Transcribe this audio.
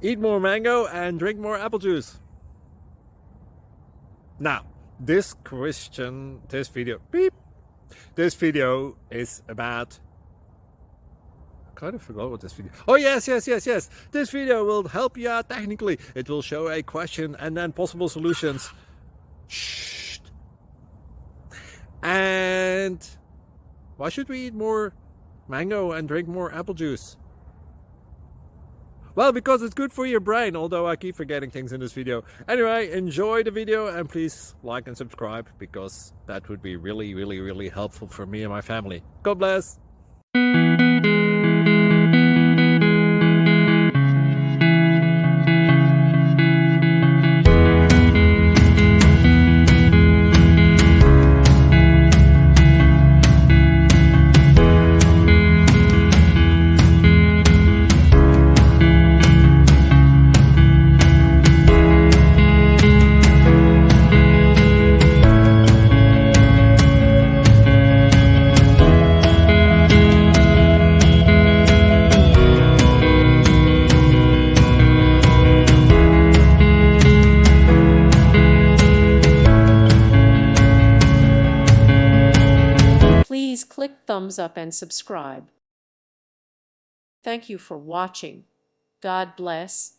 Eat more mango and drink more apple juice. Now, this video is about, I kind of forgot what this video. Oh yes. This video will help you out technically. It will show a question and then possible solutions. Shh. And why should we eat more mango and drink more apple juice? Well, because it's good for your brain, although I keep forgetting things in this video. Anyway, enjoy the video and please like and subscribe, because that would be really helpful for me and my family. God bless! Please click thumbs up and subscribe. Thank you for watching. God bless.